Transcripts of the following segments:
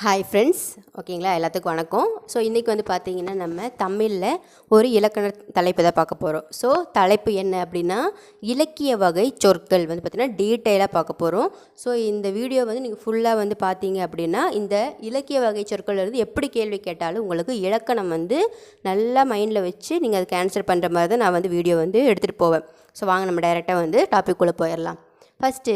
Hi friends, ஓகேங்களா? எல்லாத்துக்கும் வணக்கம். ஸோ இன்றைக்கி வந்து பார்த்திங்கன்னா நம்ம தமிழில் ஒரு இலக்கண தலைப்பு தான் பார்க்க போகிறோம். ஸோ தலைப்பு என்ன அப்படின்னா இலக்கிய வகை சொற்கள் வந்து பார்த்திங்கன்னா டீட்டெயிலாக பார்க்க போகிறோம். ஸோ இந்த வீடியோ வந்து நீங்கள் ஃபுல்லாக வந்து பார்த்தீங்க அப்படின்னா இந்த இலக்கிய வகை சொற்கள் இருந்து எப்படி கேள்வி கேட்டாலும் உங்களுக்கு இலக்கணம் வந்து நல்லா மைண்டில் வச்சு நீங்கள் அதுக்கு ஆன்சர் பண்ணுற மாதிரி தான் நான் வந்து வீடியோ வந்து எடுத்துகிட்டு போவேன். ஸோ வாங்க நம்ம டைரெக்டாக வந்து டாபிக்குள்ளே போயிடலாம். ஃபஸ்ட்டு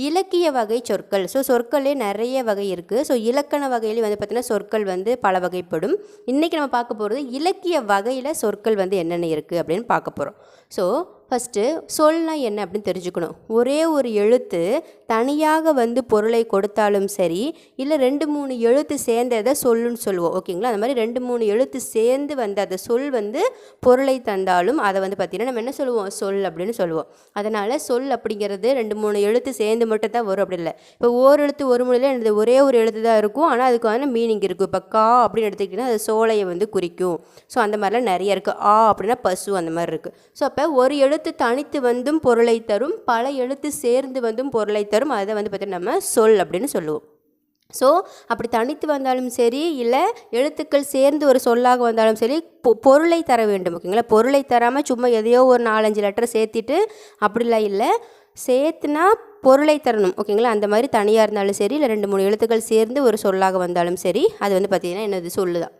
இலக்கிய வகை சொற்கள். ஸோ சொற்களே நிறைய வகை இருக்குது. ஸோ இலக்கண வகையிலே வந்து பார்த்திங்கன்னா சொற்கள் வந்து பல வகைப்படும். இன்றைக்கி நம்ம பார்க்க போகிறது இலக்கிய வகையில் சொற்கள் வந்து என்னென்ன இருக்குது அப்படின்னு பார்க்க போகிறோம். ஸோ ஃபஸ்ட்டு சொல்னால் என்ன அப்படின்னு தெரிஞ்சுக்கணும். ஒரே ஒரு எழுத்து தனியாக வந்து பொருளை கொடுத்தாலும் சரி, இல்லை 2-3 எழுத்து சேர்ந்ததை சொல்லுன்னு சொல்லுவோம், ஓகேங்களா? அந்த மாதிரி 2-3 எழுத்து சேர்ந்து வந்து அந்த சொல் வந்து பொருளை தந்தாலும் அதை வந்து பார்த்திங்கன்னா நம்ம என்ன சொல்லுவோம், சொல் அப்படின்னு சொல்லுவோம். அதனால் சொல் அப்படிங்கிறது 2-3 எழுத்து சேர்ந்து மட்டும் தான் வரும், அப்படி இல்லை. இப்போ ஓர் எழுத்து ஒரு மொழியில் எனது ஒரே ஒரு எழுத்து தான் இருக்கும், ஆனால் அதுக்கான மீனிங் இருக்குது. இப்போ கா அப்படின்னு எடுத்துக்கிட்டிங்கன்னா அது சோலையை வந்து குறிக்கும். ஸோ அந்த மாதிரிலாம் நிறைய இருக்குது. ஆ அப்படின்னா பசு, அந்த மாதிரி இருக்குது. ஸோ அப்போ ஒரு எழுத்து தனித்து வந்தும் பொருளை தரும், பல எழுத்து சேர்ந்து வந்தும் பொருளை தரும். அதை வந்து பார்த்திங்கன்னா நம்ம சொல் அப்படின்னு சொல்லுவோம். ஸோ அப்படி தனித்து வந்தாலும் சரி, இல்லை எழுத்துக்கள் சேர்ந்து ஒரு சொல்லாக வந்தாலும் சரி, பொருளை தர வேண்டும், ஓகேங்களா? பொருளை தராமல் சும்மா எதையோ ஒரு 4-5 லெட்டர் சேர்த்திட்டு அப்படிலாம் இல்லை, சேர்த்துனா பொருளை தரணும், ஓகேங்களா? அந்த மாதிரி தனியாக இருந்தாலும் சரி, இல்லை 2-3 எழுத்துக்கள் சேர்ந்து ஒரு சொல்லாக வந்தாலும் சரி, அது வந்து பார்த்திங்கன்னா என்னது, சொல்லு தான்.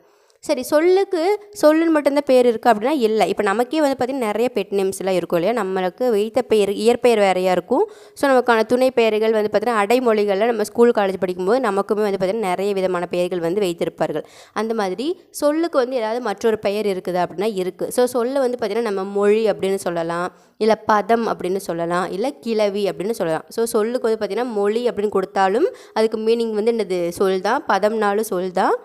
சரி, சொல்லுக்கு சொல்லுன்னு மட்டும்தான் பேர் இருக்குது அப்படின்னா இல்லை. இப்போ நமக்கே வந்து பார்த்திங்கன்னா நிறைய பெட் நேம்ஸ்லாம் இருக்கும் இல்லையா? நம்மளுக்கு வைத்த பெயர் இயற்பெயர் வேறையாக இருக்கும். ஸோ நமக்கான துணை பெயர்கள் வந்து பார்த்திங்கன்னா அடைமொழிகளில் நம்ம ஸ்கூல் காலேஜ் படிக்கும்போது நமக்குமே வந்து பார்த்திங்கன்னா நிறைய விதமான பெயர்கள் வந்து வைத்திருப்பார்கள். அந்த மாதிரி சொல்லுக்கு வந்து ஏதாவது மற்றொரு பெயர் இருக்குது அப்படின்னா இருக்குது. ஸோ சொல்ல வந்து பார்த்திங்கன்னா நம்ம மொழி அப்படின்னு சொல்லலாம், இல்லை பதம் அப்படின்னு சொல்லலாம், இல்லை கிளவி அப்படின்னு சொல்லலாம். ஸோ சொல்லுக்கு வந்து பார்த்திங்கன்னா மொழி அப்படின்னு கொடுத்தாலும் அதுக்கு மீனிங் வந்து என்னது, சொல் தான். பதம்னாலும் சொல் தான்,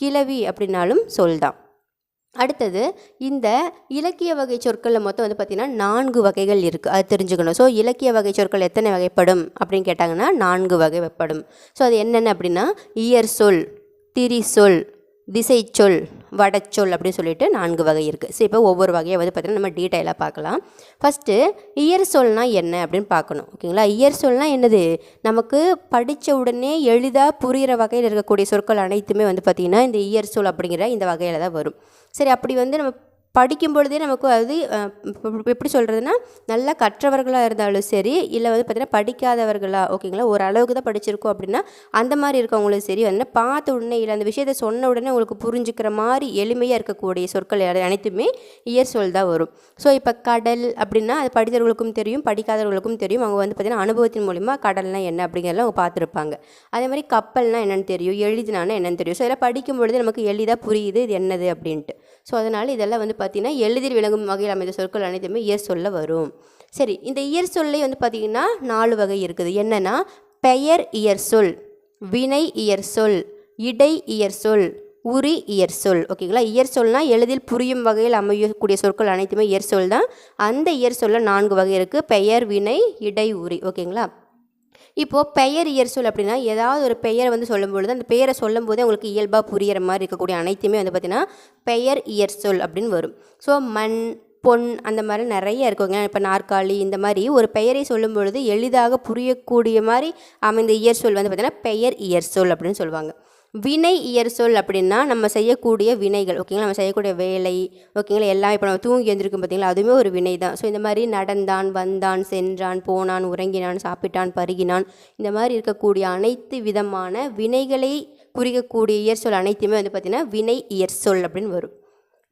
கிளவி அப்படின்னாலும் சொல் தான். அடுத்தது இந்த இலக்கிய வகை சொற்களில் மொத்தம் வந்து பார்த்திங்கன்னா 4 வகைகள் இருக்குது, அது தெரிஞ்சுக்கணும். ஸோ இலக்கிய வகை சொற்கள் எத்தனை வகைப்படும் அப்படின்னு கேட்டாங்கன்னா 4 வகைப்படும். ஸோ அது என்னென்ன அப்படின்னா இயற் சொல், திரி சொல், திசை சொல், வடச்சொல் அப்படின்னு சொல்லிட்டு 4 வகை இருக்குது. ஸோ இப்போ ஒவ்வொரு வகையை வந்து பார்த்திங்கன்னா நம்ம டீட்டெயிலாக பார்க்கலாம். ஃபஸ்ட்டு இயற் சொல்னால் என்ன அப்படின்னு பார்க்கணும், ஓகேங்களா? இயற் சொல்னால் என்னது, நமக்கு படித்த உடனே எளிதாக புரிகிற வகையில் இருக்கக்கூடிய சொற்கள் அனைத்துமே வந்து பார்த்திங்கன்னா இந்த இயற் சொல் அப்படிங்கிற இந்த வகையில் தான் வரும். சரி, அப்படி வந்து நம்ம படிக்கும் பொழுதே நமக்கு அது எப்படி சொல்கிறதுனா, நல்லா கற்றவர்களாக இருந்தாலும் சரி, இல்லை வந்து பார்த்திங்கன்னா படிக்காதவர்களா, ஓகேங்களா, ஒரு அளவுக்கு தான் படிச்சிருக்கோம் அப்படின்னா அந்த மாதிரி இருக்கவங்களும் சரி, வந்து பார்த்த உடனே இல்லை அந்த விஷயத்தை சொன்ன உடனே உங்களுக்கு புரிஞ்சுக்கிற மாதிரி எளிமையாக இருக்கக்கூடிய சொற்கள் அனைத்துமே இயற் சொல் தான் வரும். ஸோ இப்போ கடல் அப்படின்னா அது படித்தவர்களுக்கும் தெரியும், படிக்காதவர்களுக்கும் தெரியும். அவங்க வந்து பார்த்திங்கன்னா அனுபவத்தின் மூலிமா கடல்னால் என்ன அப்படிங்கிறதெல்லாம் அவங்க பார்த்துருப்பாங்க. அதே மாதிரி கப்பல்னால் என்னென்னு தெரியும், எழுதினானா என்னென்னு தெரியும். ஸோ இதெல்லாம் படிக்கும் பொழுது நமக்கு எளிதாக புரியுது இது என்னது அப்படின்ட்டு. ஸோ அதனால் இதெல்லாம் வந்து பார்த்திங்கன்னா எளிதில் விளங்கும் வகையில் அமைந்த சொற்கள் அனைத்துமே இயற் சொல்ல வரும். சரி, இந்த இயற் சொல்லை வந்து பார்த்திங்கன்னா 4 வகை இருக்குது. என்னென்னா பெயர் இயற் சொல், வினை இயற் சொல், இடை இயற் சொல், உரி இயற் சொல், ஓகேங்களா? இயற் சொல்னால் எளிதில் புரியும் வகையில் அமையக்கூடிய சொற்கள் அனைத்துமே இயற் சொல் தான். அந்த இயற் சொல்ல 4 வகை இருக்குது: பெயர், வினை, இடை, உரி, ஓகேங்களா? இப்போது பெயர் இயற் சொல் அப்படின்னா ஏதாவது ஒரு பெயரை வந்து சொல்லும்பொழுது அந்த பெயரை சொல்லும் போதே உங்களுக்கு இயல்பாக புரிகிற மாதிரி இருக்கக்கூடிய அனைத்துமே வந்து பார்த்திங்கன்னா பெயர் இயற் சொல் அப்படின்னு வரும். ஸோ மண், பொன் அந்த மாதிரி நிறைய இருக்குங்க. இப்போ நாற்காலி, இந்த மாதிரி ஒரு பெயரை சொல்லும் பொழுது எளிதாக புரியக்கூடிய மாதிரி அமைந்த இயற் சொல் வந்து பார்த்திங்கன்னா பெயர் இயற் சொல் அப்படின்னு சொல்லுவாங்க. வினை இயற் சொல் அப்படின்னா நம்ம செய்யக்கூடிய வினைகள், ஓகேங்களா, நம்ம செய்யக்கூடிய வேலை, ஓகேங்களா, எல்லாம். இப்போ நம்ம தூங்கி எழுந்திருக்கும் பார்த்திங்களா, அதுவுமே ஒரு வினை தான். ஸோ இந்த மாதிரி நடந்தான், வந்தான், சென்றான், போனான், உறங்கினான், சாப்பிட்டான், பருகினான், இந்த மாதிரி இருக்கக்கூடிய அனைத்து விதமான வினைகளை குறிக்கக்கூடிய இயற் சொல் அனைத்துமே வந்து பார்த்திங்கன்னா வினை இயற் சொல் அப்படின்னு வரும்.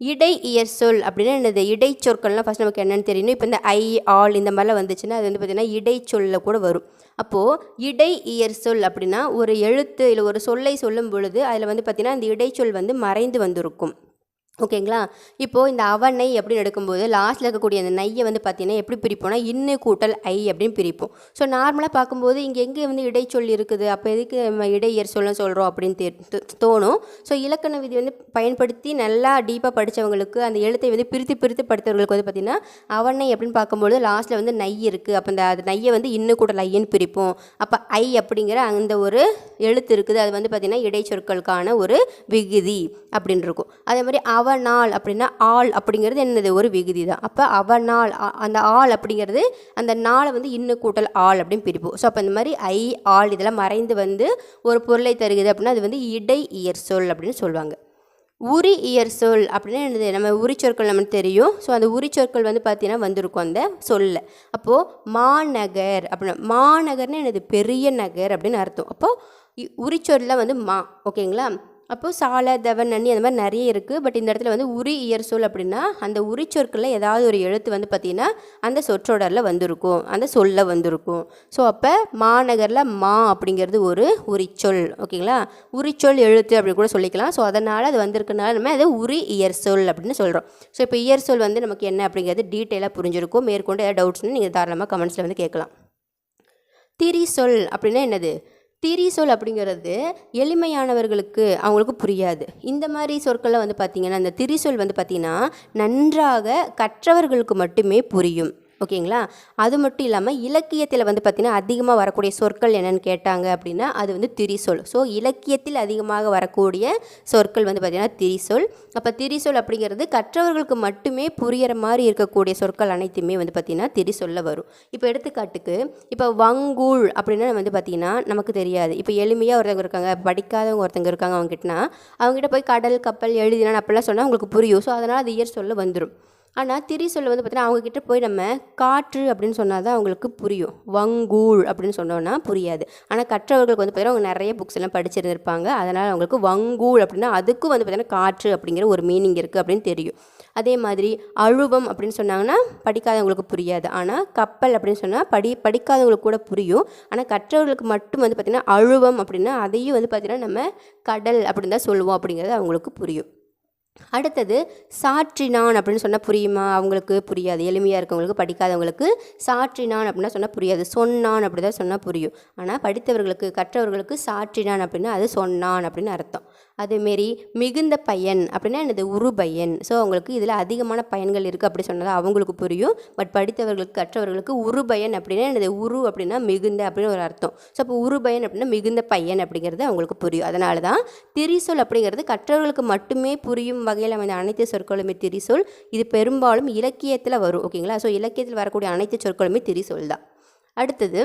இடை இயற் சொல் அப்படின்னா என்னது, இடை சொற்கள்லாம் ஃபஸ்ட் நமக்கு என்னென்னு தெரியணும். இப்போ இந்த ஐ, ஆல் இந்த மாதிரிலாம் வந்துச்சுன்னா அது வந்து பார்த்திங்கன்னா இடை சொல்லில் கூட வரும். அப்போது இடை இயற் சொல் அப்படின்னா ஒரு எழுத்து இல்லை ஒரு சொல்லை சொல்லும் பொழுது அதில் வந்து பார்த்திங்கன்னா இந்த இடைச்சொல் வந்து மறைந்து வந்திருக்கும், ஓகேங்களா? இப்போது இந்த அவனை அப்படின்னு எடுக்கும்போது லாஸ்ட்டில் இருக்கக்கூடிய அந்த நையை வந்து பார்த்திங்கன்னா எப்படி பிரிப்போம்னா இன்னு கூட்டல் ஐ அப்படின்னு பிரிப்போம். ஸோ நார்மலாக பார்க்கும்போது இங்கே எங்கே வந்து இடைச்சொல் இருக்குது, அப்போ எதுக்கு நம்ம இடை இயற் சொல்லணும் சொல்கிறோம் அப்படின்னு தோணும். ஸோ இலக்கண விதி வந்து பயன்படுத்தி நல்லா டீப்பாக படித்தவங்களுக்கு, அந்த எழுத்தை வந்து பிரித்து படித்தவர்களுக்கு வந்து பார்த்திங்கன்னா அவனை அப்படின்னு பார்க்கும்போது லாஸ்ட்டில் வந்து நை இருக்குது, அப்போ அந்த நையை வந்து இன்னு கூட்டல் ஐன்னு பிரிப்போம். அப்போ ஐ அப்படிங்கிற அந்த ஒரு எழுத்து இருக்குது, அது வந்து பார்த்திங்கன்னா இடைச்சொற்களுக்கான ஒரு விகுதி அப்படின்னு இருக்கும். அதே மாதிரி அவனால் அப்படின்னா ஆள் அப்படிங்கிறது என்னது ஒரு விகுதி தான். அப்போ அவனால் அந்த ஆள் அப்படிங்கிறது அந்த நாளை வந்து இன்னு கூட்டல் ஆள் அப்படின்னு பிரிப்போம். ஸோ அப்போ இந்த மாதிரி ஐ ஆள் இதெல்லாம் மறைந்து வந்து ஒரு பொருளை தருகிறது அப்படின்னா அது வந்து இடை இயற் சொல் அப்படின்னு சொல்லுவாங்க. உரி இயற் சொல் அப்படின்னா என்னது, நம்ம உரிச்சொற்கள் நமக்கு தெரியும். ஸோ அந்த உரிச்சொற்கள் வந்து பார்த்தீங்கன்னா வந்திருக்கும் அந்த சொல்ல. அப்போது மாநகர் அப்படின்னா மாநகர்னு என்னது பெரிய நகர் அப்படின்னு அர்த்தம். அப்போது உரிச்சொல்ல வந்து மா, ஓகேங்களா. அப்போது சால தவன் நன்னி அந்த மாதிரி நிறைய இருக்குது. பட் இந்த இடத்துல வந்து உரி இயற் சொல் அப்படின்னா அந்த உரிச்சொற்களில் ஏதாவது ஒரு எழுத்து வந்து பார்த்திங்கன்னா அந்த சொற்றொடரில் வந்திருக்கும், அந்த சொல்ல வந்திருக்கும். ஸோ அப்போ மாநகரில் மா அப்படிங்கிறது ஒரு உரிச்சொல், ஓகேங்களா. உரிச்சொல் எழுத்து அப்படி கூட சொல்லிக்கலாம். ஸோ அதனால் அது வந்திருக்கனால நம்ம அது உரி இயற் சொல் அப்படின்னு சொல்கிறோம். ஸோ இப்போ இயற் சொல் வந்து நமக்கு என்ன அப்படிங்கிறது டீட்டெயிலாக புரிஞ்சிருக்கும். மேற்கொண்டு ஏதாவது டவுட்ஸ்னு நீங்கள் தாராளமாக கமெண்ட்ஸில் வந்து கேட்கலாம். திரி சொல் அப்படின்னா என்னது, திரி சொல் அப்படிங்கிறது எளிமையானவர்களுக்கு அவங்களுக்கு புரியாது. இந்த மாதிரி சொற்களை வந்து பார்த்திங்கன்னா இந்த திரி சொல் வந்து பார்த்திங்கன்னா நன்றாக கற்றவர்களுக்கு மட்டுமே புரியும், ஓகேங்களா. அது மட்டும் இல்லாமல் இலக்கியத்தில் வந்து பார்த்திங்கன்னா அதிகமாக வரக்கூடிய சொற்கள் என்னென்னு கேட்டாங்க அப்படின்னா அது வந்து திரிசொல். ஸோ இலக்கியத்தில் அதிகமாக வரக்கூடிய சொற்கள் வந்து பார்த்திங்கன்னா திரிசொல். அப்போ திரிசொல் அப்படிங்கிறது கற்றவர்களுக்கு மட்டுமே புரிகிற மாதிரி இருக்கக்கூடிய சொற்கள் அனைத்துமே வந்து பார்த்திங்கன்னா திரிசொல்ல வரும். இப்போ எடுத்துக்காட்டுக்கு இப்போ வங்கூழ் அப்படின்னா வந்து பார்த்திங்கன்னா நமக்கு தெரியாது. இப்போ எளிமையாக ஒருத்தவங்க இருக்காங்க, படிக்காதவங்க ஒருத்தவங்க இருக்காங்க, அவங்ககிட்ட போய் கடல் கப்பல் எழுதினான்னு அப்படிலாம் சொன்னால் அவங்களுக்கு புரியும். ஸோ அதனால் அது இயற் சொல்ல வந்துடும். ஆனால் திரி சொல்ல வந்து பார்த்திங்கன்னா அவங்கக்கிட்ட போய் நம்ம காற்று அப்படின்னு சொன்னால் தான் அவங்களுக்கு புரியும். வங்கூழ் அப்படின்னு சொன்னோன்னா புரியாது. ஆனால் கற்றவர்களுக்கு வந்து பார்த்திங்கன்னா அவங்க நிறைய புக்ஸ் எல்லாம் படிச்சிருந்துருப்பாங்க. அதனால் அவங்களுக்கு வங்கூழ் அப்படின்னா அதுக்கும் வந்து பார்த்திங்கன்னா காற்று அப்படிங்கிற ஒரு மீனிங் இருக்குது அப்படின்னு தெரியும். அதே மாதிரி அழுவம் அப்படின்னு சொன்னாங்கன்னா படிக்காதவங்களுக்கு புரியாது. ஆனால் கப்பல் அப்படின்னு சொன்னால் படிக்காதவங்களுக்கு கூட புரியும். ஆனால் கற்றவர்களுக்கு மட்டும் வந்து பார்த்திங்கன்னா அழுவம் அப்படின்னா அதையும் வந்து பார்த்திங்கன்னா நம்ம கடல் அப்படின்னு தான் சொல்லுவோம் அப்படிங்கிறது அவங்களுக்கு புரியும். அடுத்தது சாற்றினான் அப்படின்னு சொன்னால் புரியுமா, அவங்களுக்கு புரியாது. எளிமையாக இருக்கவங்களுக்கு படிக்காதவங்களுக்கு சாற்றினான் அப்படின்னா சொன்னால் புரியாது. சொன்னான் அப்படி தான் சொன்னால் புரியும். ஆனால் படித்தவர்களுக்கு கற்றவர்களுக்கு சாற்றினான் அப்படின்னா அது சொன்னான் அப்படின்னு அர்த்தம். அதேமாரி மிகுந்த பயன் அப்படின்னா என்னது உருபயன். ஸோ அவங்களுக்கு இதில் அதிகமான பயன்கள் இருக்குது அப்படி சொன்னது அவங்களுக்கு புரியும். பட் படித்தவர்களுக்கு கற்றவர்களுக்கு உருபயன் அப்படின்னா என்னது, உரு அப்படின்னா மிகுந்த அப்படின்னு ஒரு அர்த்தம். ஸோ அப்போ உருபயன் அப்படின்னா மிகுந்த பயன் அப்படிங்கிறது அவங்களுக்கு புரியும். அதனால தான் திரிசொல் அப்படிங்கிறது கற்றவர்களுக்கு மட்டுமே புரியும் வகையில் அமைந்த அனைத்து சொற்களுமே திரிசொல். இது பெரும்பாலும் இலக்கியத்தில் வரும், ஓகேங்களா. ஸோ இலக்கியத்தில் வரக்கூடிய அனைத்து சொற்களுமே திரிசொல் தான். அடுத்தது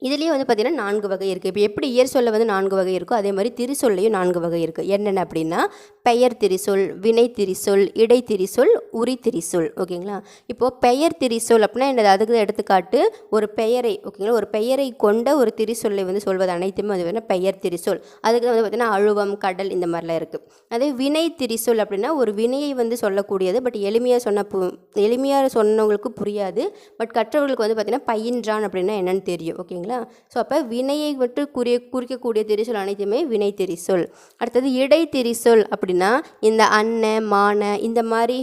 இதுலேயே வந்து பார்த்திங்கன்னா 4 வகை இருக்குது. இப்போ எப்படி இயற் சொல்ல வந்து 4 வகை இருக்கோ அதே மாதிரி திரிசொல்லையும் 4 வகை இருக்குது. என்னென்ன அப்படின்னா பெயர் திரிசொல், வினை திரிசொல், இடை திரிசொல், உரி திரிசொல், ஓகேங்களா. இப்போது பெயர் திரிசொல் அப்படின்னா என்னது, அதுக்கு எடுத்துக்காட்டு ஒரு பெயரை, ஓகேங்களா, ஒரு பெயரை கொண்ட ஒரு திரிசொல்லை வந்து சொல்வது அனைத்துமே அது வந்து பெயர் திரிசொல். அதுக்கு வந்து பார்த்திங்கன்னா அழுவம், கடல் இந்த மாதிரிலாம் இருக்குது. அதே வினை திரிசொல் அப்படின்னா ஒரு வினையை வந்து சொல்லக்கூடியது. பட் எளிமையாக சொன்னவங்களுக்கு புரியாது. பட் கற்றவர்களுக்கு வந்து பார்த்திங்கன்னா பயின்றான் அப்படின்னா என்னென்னு தெரியும், ஓகேங்களா. ஸோ அப்போ வினையை விட்டு குறிக்கக்கூடிய திரிசொல் அனைத்துமே வினை திரிசொல். அடுத்தது இடை திரிசொல் அப்படின்னா இந்த அன்ன மான இந்த மாதிரி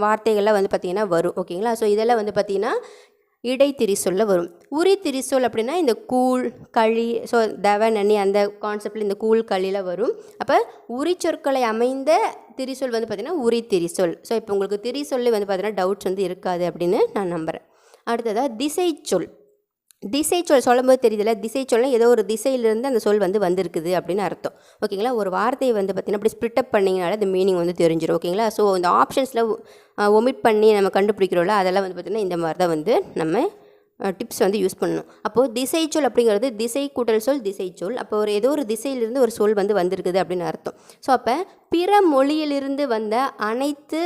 வார்த்தைகள்லாம் வந்து பார்த்திங்கன்னா வரும், ஓகேங்களா. ஸோ இதெல்லாம் வந்து பார்த்திங்கன்னா இடை திரிசொல்ல வரும். உரி திரிசொல் அப்படின்னா இந்த கூழ் களி, ஸோ தவ நன்னி அந்த கான்செப்டில் இந்த கூழ் களியில் வரும். அப்போ உரி சொற்களை அமைந்த திரிசொல் வந்து பார்த்திங்கன்னா உரி திரிசொல். ஸோ இப்போ உங்களுக்கு திரிசொல்ல வந்து பார்த்திங்கன்னா டவுட்ஸ் வந்து இருக்காது அப்படின்னு நான் நம்புகிறேன். அடுத்ததாக திசை சொல். திசை சொல் சொல்லும்போது தெரியுதுல்ல, திசை சொல்ல ஏதோ ஒரு திசையிலிருந்து அந்த சொல் வந்து வந்திருக்குது அப்படின்னு அர்த்தம், ஓகேங்களா. ஒரு வார்த்தையை வந்து பார்த்திங்கன்னா அப்படி ஸ்ப்ளிட்டப் பண்ணிங்கனால அந்த மீனிங் வந்து தெரிஞ்சிடும், ஓகேங்களா. ஸோ இந்த ஆப்ஷன்ஸில் ஒமிட் பண்ணி நம்ம கண்டுபிடிக்கிறோம்ல அதெல்லாம் வந்து பார்த்திங்கன்னா இந்த மாதிரி தான் வந்து நம்ம டிப்ஸ் வந்து யூஸ் பண்ணணும். அப்போது திசை சொல் அப்படிங்கிறது திசை கூட்டல் சொல் திசை சொல். அப்போ ஏதோ ஒரு திசையிலிருந்து ஒரு சொல் வந்து வந்திருக்குது அப்படின்னு அர்த்தம். ஸோ அப்போ பிற மொழியிலிருந்து வந்த அனைத்து,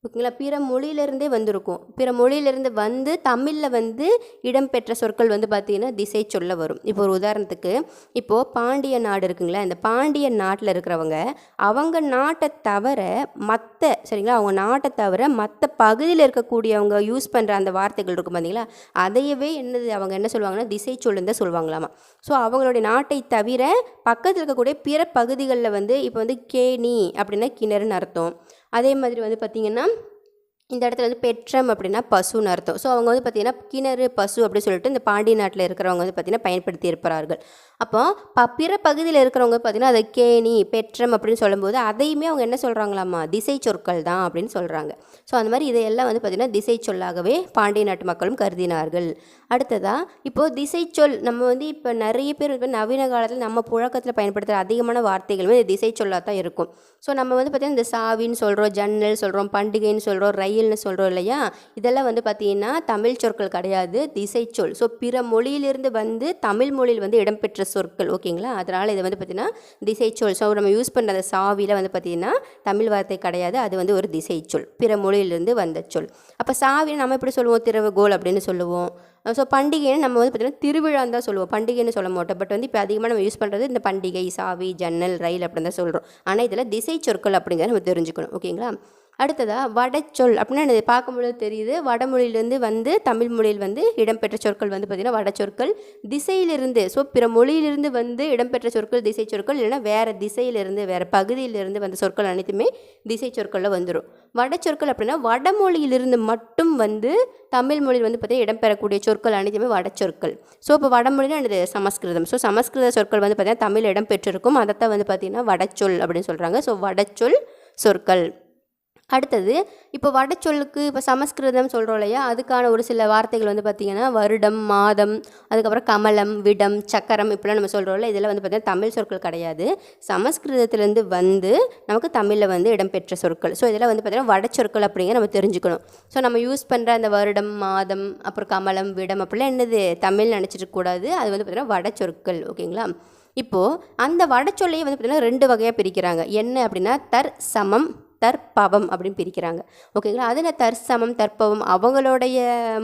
ஓகேங்களா, பிற மொழியிலேருந்தே வந்திருக்கும். பிற மொழியிலேருந்து வந்து தமிழில் வந்து இடம்பெற்ற சொற்கள் வந்து பார்த்திங்கன்னா திசை சொல்ல வரும். இப்போ ஒரு உதாரணத்துக்கு இப்போது பாண்டிய நாடு இருக்குங்களா, இந்த பாண்டிய நாட்டில் இருக்கிறவங்க அவங்க நாட்டை தவிர சரிங்களா, அவங்க நாட்டை தவிர மற்ற பகுதியில் இருக்கக்கூடியவங்க யூஸ் பண்ணுற அந்த வார்த்தைகள் இருக்கும் பார்த்தீங்களா, அதையவே அவங்க என்ன சொல்லுவாங்கன்னா திசை சொல்லுன்னு தான் சொல்லுவாங்களாமா. ஸோ அவங்களுடைய நாட்டை தவிர பக்கத்தில் இருக்கக்கூடிய பிற பகுதிகளில் வந்து இப்போ வந்து கேணி அப்படின்னா கிணறுன்னு அர்த்தம். அதே மாதிரி வந்து பார்த்திங்கன்னா இந்த இடத்துல வந்து பெற்றம் அப்படின்னா பசுன்னு அர்த்தம். ஸோ அவங்க வந்து பார்த்திங்கன்னா கிணறு பசு அப்படின்னு சொல்லிட்டு இந்த பாண்டிய நாட்டில் இருக்கிறவங்க வந்து பார்த்திங்கன்னா பயன்படுத்தி இருப்பார்கள். அப்போ பிற பகுதியில் இருக்கிறவங்க பார்த்திங்கன்னா அதை கேணி பெற்றம் அப்படின்னு சொல்லும்போது அதையுமே அவங்க என்ன சொல்கிறாங்களாம்மா திசை சொற்கள் தான் அப்படின்னு சொல்கிறாங்க. ஸோ அந்த மாதிரி இதையெல்லாம் வந்து பார்த்திங்கன்னா திசை சொல்லாகவே பாண்டிய நாட்டு மக்களும் கருதினார்கள். அடுத்ததாக இப்போது திசை சொல் நம்ம வந்து இப்போ நிறைய பேர் இப்போ நவீன காலத்தில் நம்ம புழக்கத்தில் பயன்படுத்துகிற அதிகமான வார்த்தைகளுமே திசை சொல்லாக தான் இருக்கும். ஸோ நம்ம வந்து பார்த்திங்கன்னா இந்த சாவின்னு சொல்கிறோம், ஜன்னல் சொல்கிறோம், பண்டிகைன்னு சொல்கிறோம், ரயில்னு சொல்கிறோம் இல்லையா, இதெல்லாம் வந்து பார்த்திங்கன்னா தமிழ் சொற்கள் கிடையாது, திசை சொல். ஸோ பிற மொழியிலிருந்து வந்து தமிழ் மொழியில் வந்து இடம்பெற்ற சொற்கள். ஓகேங்களா, அதனால் இது வந்து பார்த்திங்கன்னா திசை சொல். ஸோ நம்ம யூஸ் பண்ணுற அந்த சாவியில் வந்து பார்த்திங்கன்னா தமிழ் வார்த்தை கிடையாது, அது வந்து ஒரு திசை சொல், பிற மொழியிலிருந்து வந்த சொல். அப்போ சாவியை நம்ம எப்படி சொல்லுவோம், திறவுகோல் அப்படின்னு சொல்லுவோம். ஸோ பண்டிகைன்னு நம்ம வந்து பார்த்திங்கன்னா திருவிழான்னு தான் சொல்லுவோம், பண்டிகைன்னு சொல்ல மாட்டோம். பட் வந்து இப்போ அதிகமாக நம்ம யூஸ் பண்ணுறது இந்த பண்டிகை, சாவி, ஜன்னல், ரயில் அப்படின்னு தான் சொல்கிறோம். ஆனால் இதில் திசை சொற்கள் அப்படிங்கிறத நம்ம தெரிஞ்சுக்கணும். ஓகேங்களா, அடுத்ததாக வடச்சொல் அப்படின்னா எனக்கு பார்க்கும்பொழுது தெரியுது, வடமொழியிலேருந்து வந்து தமிழ் மொழியில் வந்து இடம்பெற்ற சொற்கள் வந்து பார்த்திங்கன்னா வடச்சொற்கள். திசையிலிருந்து ஸோ பிற மொழியிலிருந்து வந்து இடம்பெற்ற சொற்கள் திசை சொற்கள், இல்லைன்னா வேறு திசையிலிருந்து வேறு பகுதியிலிருந்து வந்த சொற்கள் அனைத்துமே திசை சொற்களில் வந்துடும். வடச்சொற்கள் அப்படின்னா வடமொழியிலிருந்து மட்டும் வந்து தமிழ் மொழியில் வந்து பார்த்திங்கன்னா இடம்பெறக்கூடிய சொற்கள் அனைத்துமே வடச்சொற்கள். ஸோ இப்போ வடமொழினா என்னது, சமஸ்கிருதம். ஸோ சமஸ்கிருத சொற்கள் வந்து பார்த்திங்கன்னா தமிழ் இடம்பெற்றிருக்கும், அதைத்தான் வந்து பார்த்திங்கன்னா வடச்சொல் அப்படின்னு சொல்கிறாங்க. ஸோ வடச்சொல் சொற்கள். அடுத்தது இப்போ வடச்சொல்லுக்கு இப்போ சமஸ்கிருதம் சொல்கிறோம் இல்லையா, அதுக்கான ஒரு சில வார்த்தைகள் வந்து பார்த்திங்கன்னா வருடம், மாதம், அதுக்கப்புறம் கமலம், விடம், சக்கரம் இப்படிலாம் நம்ம சொல்கிறோம்ல, இதெல்லாம் வந்து பார்த்திங்கன்னா தமிழ் சொற்கள் கிடையாது, சமஸ்கிருதத்துலேருந்து வந்து நமக்கு தமிழில் வந்து இடம்பெற்ற சொற்கள். ஸோ இதெல்லாம் வந்து பார்த்திங்கன்னா வடச்சொற்கள் அப்படிங்கிற நம்ம தெரிஞ்சுக்கணும். ஸோ நம்ம யூஸ் பண்ணுற அந்த வருடம், மாதம், அப்புறம் கமலம், விடம் அப்படிலாம் என்னது தமிழ் நினச்சிட்டு கூடாது, அது வந்து பார்த்திங்கன்னா வடச்சொற்கள். ஓகேங்களா, இப்போது அந்த வடச்சொல்லையே வந்து பார்த்திங்கன்னா 2 வகையாக பிரிக்கிறாங்க. என்ன அப்படின்னா தர் சமம், தற்பவம் அப்படின்னு பிரிக்கிறாங்க. ஓகேங்களா, அதில் தற்சமம், தற்பவம் அவங்களுடைய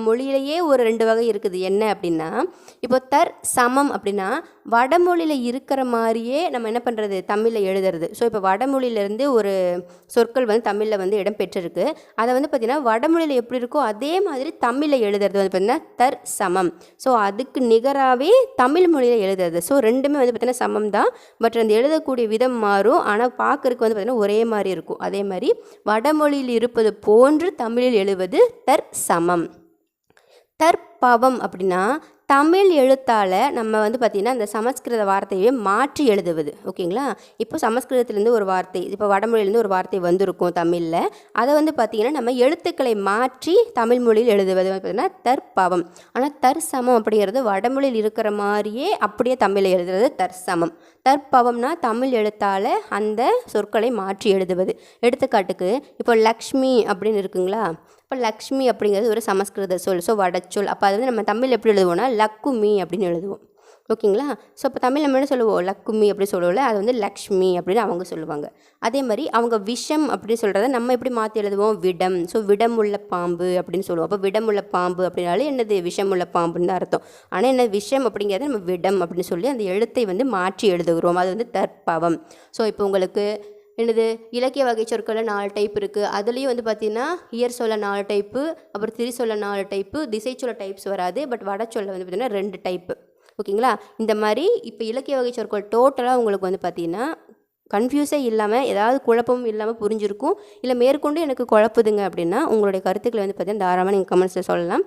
மொழியிலேயே ஒரு 2 வகை இருக்குது. என்ன அப்படின்னா இப்போ தர் சமம் அப்படின்னா வடமொழியில் இருக்கிற மாதிரியே நம்ம என்ன பண்ணுறது, தமிழில் எழுதுறது. ஸோ இப்போ வடமொழியிலேருந்து ஒரு சொற்கள் வந்து தமிழில் வந்து இடம்பெற்றிருக்கு, அதை வந்து பார்த்திங்கன்னா வடமொழியில் எப்படி இருக்கோ அதே மாதிரி தமிழில் எழுதுறது வந்து பார்த்திங்கன்னா தர் சமம். ஸோ அதுக்கு நிகராகவே தமிழ் மொழியில் எழுதுறது. ஸோ ரெண்டுமே வந்து பார்த்திங்கன்னா சமம் தான், பட் அந்த எழுதக்கூடிய விதம் மாறும், ஆனால் பார்க்குறதுக்கு வந்து பார்த்திங்கன்னா ஒரே மாதிரி இருக்கும். அதே மாதிரி வடமொழியில் இருப்பது போன்று தமிழில் எழுவது தர் சமம். தற்பவம் அப்படின்னா தமிழ் எழுத்தால் நம்ம வந்து பார்த்திங்கன்னா அந்த சமஸ்கிருத வார்த்தையை மாற்றி எழுதுவது. ஓகேங்களா, இப்போ சமஸ்கிருதத்துலேருந்து ஒரு வார்த்தை, இப்போ வடமொழியிலேருந்து ஒரு வார்த்தை வந்திருக்கும் தமிழில், அதை வந்து பார்த்திங்கன்னா நம்ம எழுத்துக்களை மாற்றி தமிழ் மொழியில் எழுதுவது பார்த்திங்கன்னா தற்பவம். ஆனால் தற்சமம் அப்படிங்கிறது வடமொழியில் இருக்கிற மாதிரியே அப்படியே தமிழில் எழுதுறது தற்சமம். தற்பவம்னா தமிழ் எழுத்தால் அந்த சொற்களை மாற்றி எழுதுவது. எடுத்துக்காட்டுக்கு இப்போ லக்ஷ்மி அப்படின்னு இருக்குங்களா, இப்போ லக்ஷ்மி அப்படிங்கிறது ஒரு சமஸ்கிருத சொல், ஸோ வடச்சொல். அப்போ அது வந்து நம்ம தமிழ் எப்படி எழுதுவோம்னா லக்குமி அப்படின்னு எழுதுவோம். ஓகேங்களா, ஸோ இப்போ தமிழ் நம்ம என்ன சொல்லுவோம், லக்குமி அப்படி சொல்லுவோம்ல, அது வந்து லக்ஷ்மி அப்படின்னு அவங்க சொல்லுவாங்க. அதே மாதிரி அவங்க விஷம் அப்படின்னு சொல்கிறத நம்ம எப்படி மாற்றி எழுதுவோம், விடம். ஸோ விடம் உள்ள பாம்பு அப்படின்னு சொல்லுவோம். அப்போ விடம் உள்ள பாம்பு அப்படின்னாலே என்னது, விஷம் உள்ள பாம்புன்னு தான் அர்த்தம். ஆனால் என்ன விஷம் அப்படிங்கிறது நம்ம விடம் அப்படின்னு சொல்லி அந்த எழுத்தை வந்து மாற்றி எழுதுகிறோம், அது வந்து தற்பவம். ஸோ இப்போ உங்களுக்கு என்னது இலக்கிய வகை சொற்களில் 4 டைப் இருக்குது. அதுலேயும் வந்து பார்த்திங்கன்னா இயற் சொல்ல 4 டைப்பு, அப்புறம் திரி சொல்ல 4 டைப்பு, திசை சொல்ல டைப்ஸ் வராது. பட் வட சொல்ல வந்து பார்த்திங்கன்னா 2 டைப்பு. ஓகேங்களா, இந்த மாதிரி இப்போ இலக்கிய வகை சொற்கள் டோட்டலாக உங்களுக்கு வந்து பார்த்திங்கன்னா கன்ஃபியூஸே இல்லாமல் ஏதாவது குழப்பமும் இல்லாமல் புரிஞ்சிருக்கும். இல்லை மேற்கொண்டு எனக்கு குழப்புதுங்க அப்படின்னா உங்களுடைய கருத்துக்களை வந்து பார்த்திங்கன்னா தாராளமாக நீங்கள் கமெண்ட்ஸில் சொல்லலாம்.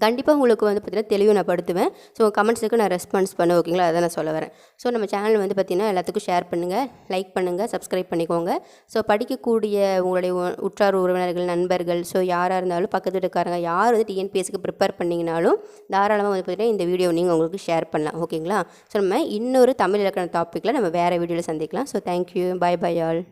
கண்டிப்பாக உங்களுக்கு வந்து பார்த்திங்கன்னா தெளிவு நான் படுத்துவேன். ஸோ கமெண்ட்ஸுக்கு நான் ரெஸ்பான்ஸ் பண்ணுவேன். ஓகேங்களா, அதை நான் சொல்ல வரேன். ஸோ நம்ம சேனல் வந்து பார்த்திங்கன்னா எல்லாத்துக்கும் ஷேர் பண்ணுங்கள், லைக் பண்ணுங்கள், சப்ஸ்கிரைப் பண்ணிக்கோங்க. ஸோ படிக்கக்கூடிய உங்களுடைய உற்றார் உறவினர்கள், நண்பர்கள், ஸோ யாராக இருந்தாலும் பக்கத்து வீட்டுக்காரங்க யார் வந்து டிஎன்பிஎஸ்சிக்கு ப்ரிப்பேர் பண்ணிங்கனாலும் தாராளமாக வந்து பார்த்திங்கன்னா இந்த வீடியோ நீங்கள் உங்களுக்கு ஷேர் பண்ணலாம். ஓகேங்களா, ஸோ நம்ம இன்னொரு தமிழ் இலக்கண டாப்பிக்கில் நம்ம வேறு வீடியோவில் சந்திக்கலாம். So thank you, bye bye all.